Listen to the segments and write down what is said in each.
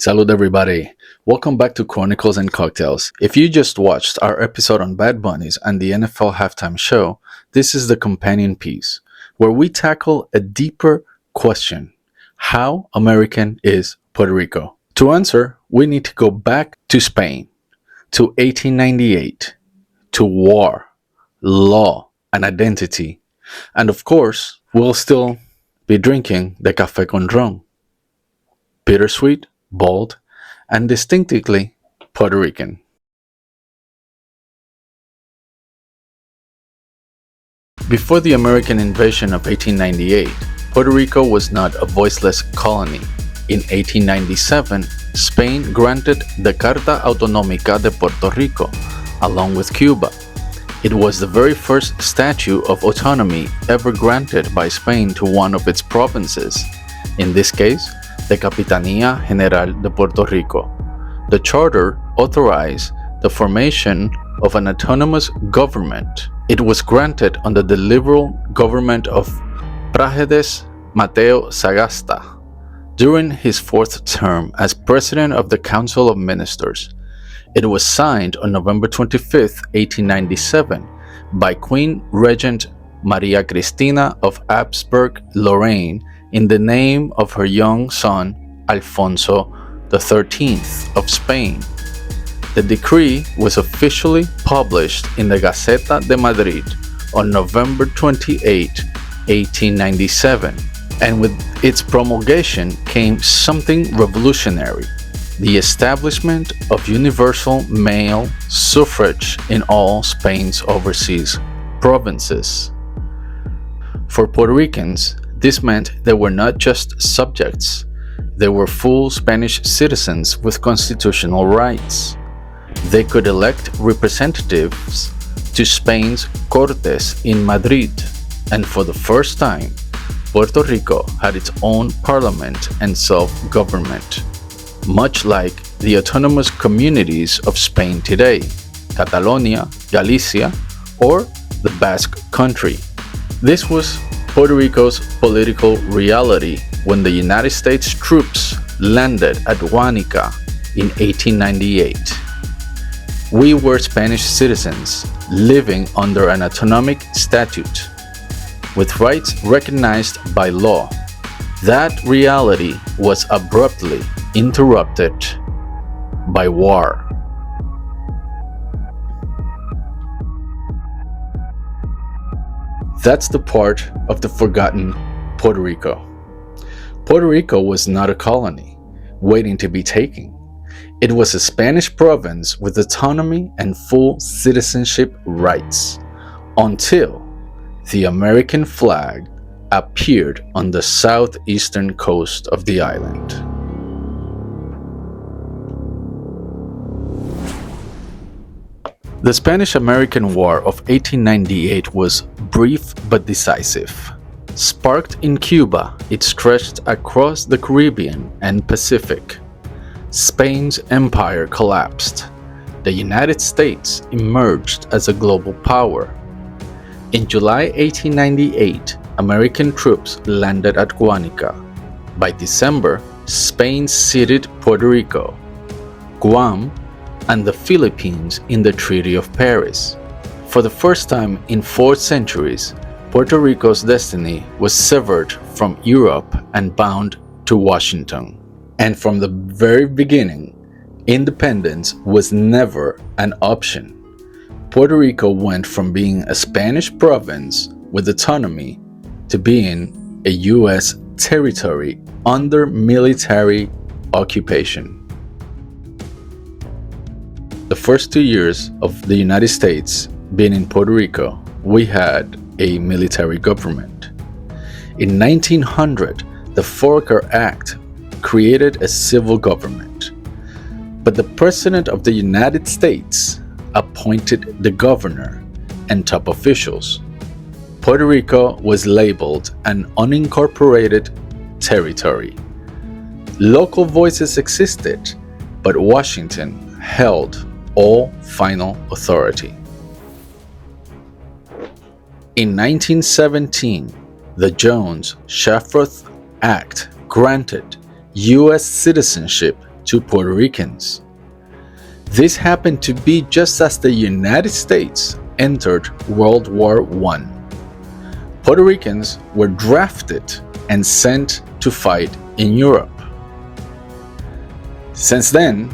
Salud, everybody. Welcome back to Chronicles and Cocktails. If you just watched our episode on Bad Bunnies and the NFL halftime show, this is the companion piece, where we tackle a deeper question. How American is Puerto Rico? To answer, we need to go back to Spain, to 1898, to war, law, and identity. And of course, we'll still be drinking the Café con ron. Bittersweet, bold, and distinctively Puerto Rican. Before the American invasion of 1898, Puerto Rico was not a voiceless colony. In 1897, Spain granted the Carta Autonómica de Puerto Rico, along with Cuba. It was the very first statute of autonomy ever granted by Spain to one of its provinces, in this case, the Capitanía General de Puerto Rico. The charter authorized the formation of an autonomous government. It was granted under the liberal government of Praxedes Mateo Sagasta during his fourth term as president of the Council of Ministers. It was signed on November 25, 1897 by Queen Regent Maria Cristina of Habsburg-Lorraine in the name of her young son Alfonso XIII of Spain. The decree was officially published in the Gaceta de Madrid on November 28, 1897, and with its promulgation came something revolutionary: the establishment of universal male suffrage in all Spain's overseas provinces. For Puerto Ricans, this meant they were not just subjects, they were full Spanish citizens with constitutional rights. They could elect representatives to Spain's Cortes in Madrid, and for the first time, Puerto Rico had its own parliament and self-government, much like the autonomous communities of Spain today, Catalonia, Galicia, or the Basque Country. This was Puerto Rico's political reality when the United States troops landed at Guánica in 1898. We were Spanish citizens living under an autonomic statute, with rights recognized by law. That reality was abruptly interrupted by war. That's the part of the forgotten Puerto Rico. Puerto Rico was not a colony waiting to be taken. It was a Spanish province with autonomy and full citizenship rights, until the American flag appeared on the southeastern coast of the island. The Spanish-American War of 1898 was brief but decisive. Sparked in Cuba, it stretched across the Caribbean and Pacific. Spain's empire collapsed. The United States emerged as a global power. In July 1898, American troops landed at Guánica. By December, Spain ceded Puerto Rico, Guam, and the Philippines in the Treaty of Paris. For the first time in 4 centuries, Puerto Rico's destiny was severed from Europe and bound to Washington. And from the very beginning, independence was never an option. Puerto Rico went from being a Spanish province with autonomy to being a U.S. territory under military occupation. The first 2 years of the United States being in Puerto Rico, we had a military government. In 1900, the Foraker Act created a civil government, but the President of the United States appointed the governor and top officials. Puerto Rico was labeled an unincorporated territory. Local voices existed, but Washington held all final authority. In 1917, the Jones-Shafroth Act granted U.S. citizenship to Puerto Ricans. This happened to be just as the United States entered World War I. Puerto Ricans were drafted and sent to fight in Europe. Since then,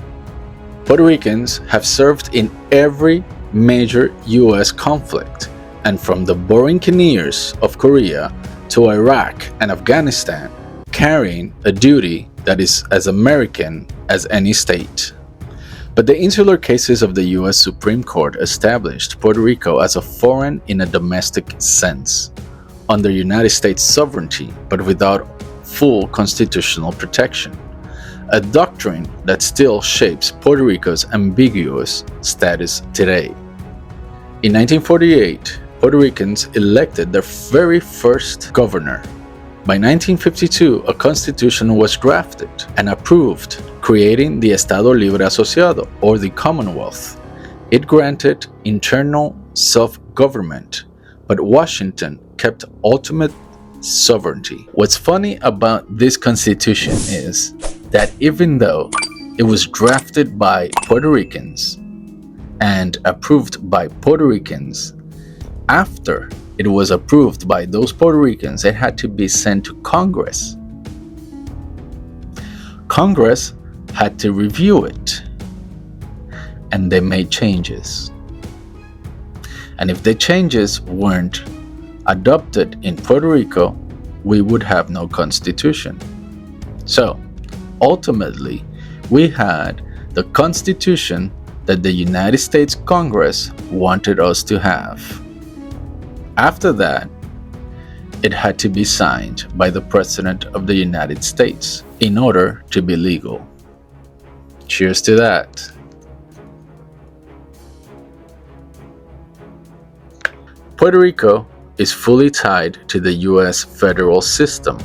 Puerto Ricans have served in every major U.S. conflict, and from the Buccaneers of Korea to Iraq and Afghanistan, carrying a duty that is as American as any state. But the insular cases of the U.S. Supreme Court established Puerto Rico as a foreign in a domestic sense, under United States sovereignty but without full constitutional protection, a doctrine that still shapes Puerto Rico's ambiguous status today. In 1948, Puerto Ricans elected their very first governor. By 1952, a constitution was drafted and approved, creating the Estado Libre Asociado, or the Commonwealth. It granted internal self-government, but Washington kept ultimate sovereignty. What's funny about this constitution is that even though it was drafted by Puerto Ricans and approved by Puerto Ricans, after it was approved by those Puerto Ricans, it had to be sent to Congress. Congress had to review it, and they made changes. And if the changes weren't adopted in Puerto Rico, we would have no constitution. So, ultimately, we had the constitution that the United States Congress wanted us to have. After that, it had to be signed by the President of the United States in order to be legal. Cheers to that. Puerto Rico is fully tied to the U.S. federal system.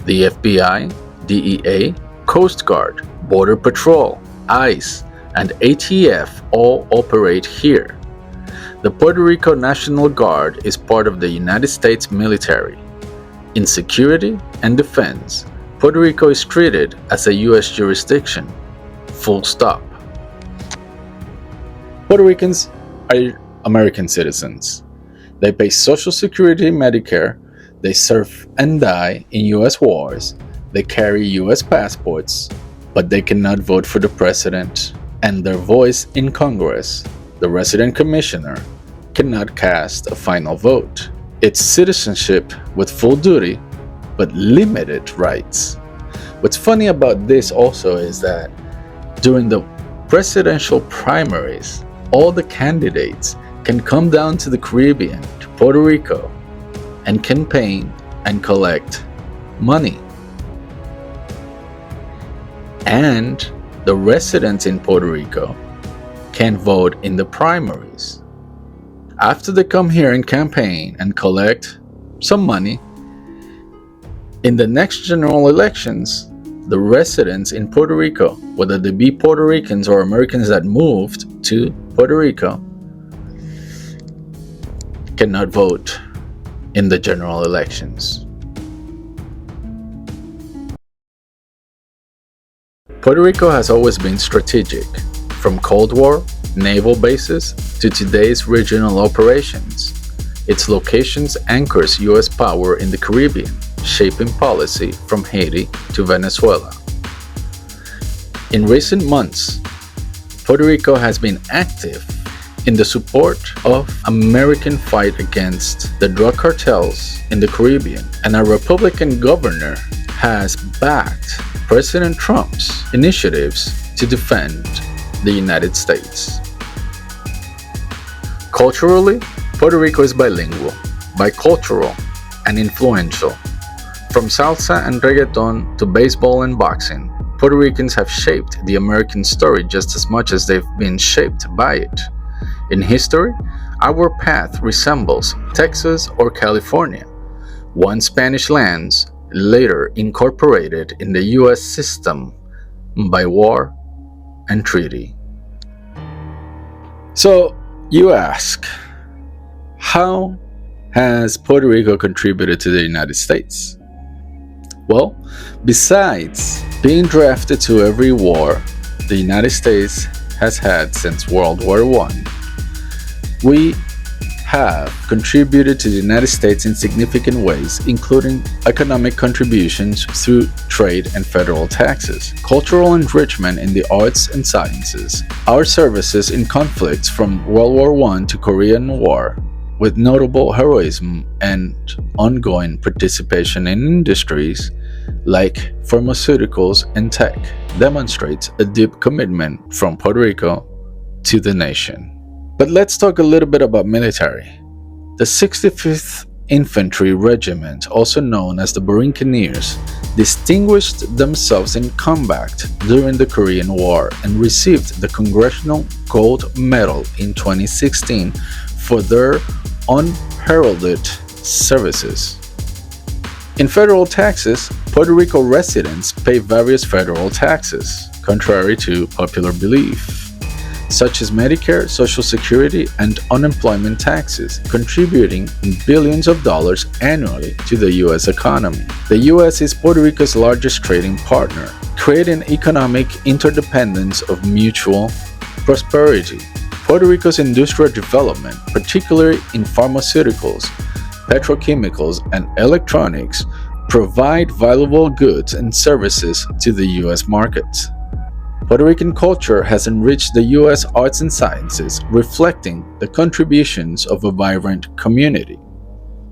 The FBI, DEA, Coast Guard, Border Patrol, ICE, and ATF all operate here. The Puerto Rico National Guard is part of the United States military. In security and defense, Puerto Rico is treated as a U.S. jurisdiction. Full stop. Puerto Ricans are American citizens. They pay Social Security, Medicare, they serve and die in U.S. wars, they carry U.S. passports, but they cannot vote for the president, and their voice in Congress, the resident commissioner, cannot cast a final vote. It's citizenship with full duty, but limited rights. What's funny about this also is that during the presidential primaries, all the candidates can come down to the Caribbean, to Puerto Rico, and campaign and collect money. And the residents in Puerto Rico can vote in the primaries. After they come here and campaign and collect some money, in the next general elections, the residents in Puerto Rico, whether they be Puerto Ricans or Americans that moved to Puerto Rico, cannot vote in the general elections. Puerto Rico has always been strategic, from Cold War naval bases to today's regional operations. Its locations anchors U.S. power in the Caribbean, shaping policy from Haiti to Venezuela. In recent months, Puerto Rico has been active in the support of American fight against the drug cartels in the Caribbean, and a Republican governor has backed President Trump's initiatives to defend the United States. Culturally, Puerto Rico is bilingual, bicultural, and influential. From salsa and reggaeton to baseball and boxing, Puerto Ricans have shaped the American story just as much as they've been shaped by it. In history, our path resembles Texas or California, one Spanish lands later incorporated in the U.S. system by war and treaty. So, you ask, how has Puerto Rico contributed to the United States? Well, besides being drafted to every war the United States has had since World War I, we have contributed to the United States in significant ways, including economic contributions through trade and federal taxes, cultural enrichment in the arts and sciences, our services in conflicts from World War I to Korean War, with notable heroism and ongoing participation in industries like pharmaceuticals and tech, demonstrates a deep commitment from Puerto Rico to the nation. But let's talk a little bit about military. The 65th Infantry Regiment, also known as the Buccaneers, distinguished themselves in combat during the Korean War and received the Congressional Gold Medal in 2016 for their unheralded services. In federal taxes, Puerto Rico residents pay various federal taxes, contrary to popular belief, such as Medicare, Social Security, and unemployment taxes, contributing billions of dollars annually to the U.S. economy. The U.S. is Puerto Rico's largest trading partner, creating economic interdependence of mutual prosperity. Puerto Rico's industrial development, particularly in pharmaceuticals, petrochemicals, and electronics, provide valuable goods and services to the U.S. markets. Puerto Rican culture has enriched the U.S. arts and sciences, reflecting the contributions of a vibrant community.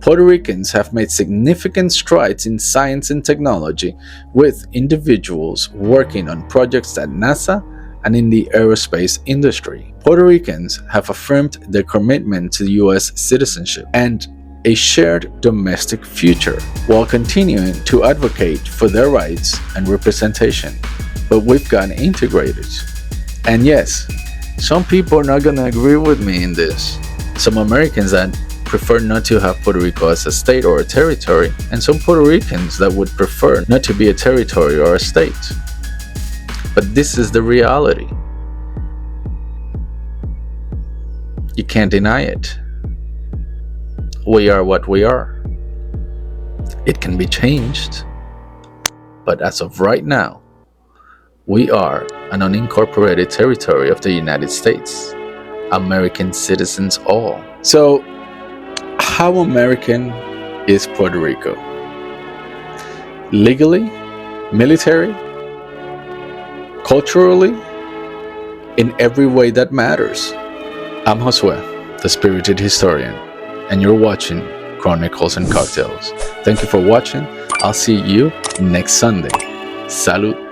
Puerto Ricans have made significant strides in science and technology, with individuals working on projects at NASA and in the aerospace industry. Puerto Ricans have affirmed their commitment to U.S. citizenship and a shared domestic future, while continuing to advocate for their rights and representation. But we've gotten integrated. And yes, some people are not going to agree with me in this. Some Americans that prefer not to have Puerto Rico as a state or a territory, and some Puerto Ricans that would prefer not to be a territory or a state. But this is the reality. You can't deny it. We are what we are. It can be changed, but as of right now, we are an unincorporated territory of the United States, American citizens all. So, how American is Puerto Rico? Legally, military, culturally, in every way that matters. I'm Josué, the spirited historian, and you're watching Chronicles and Cocktails. Thank you for watching. I'll see you next Sunday. Salud.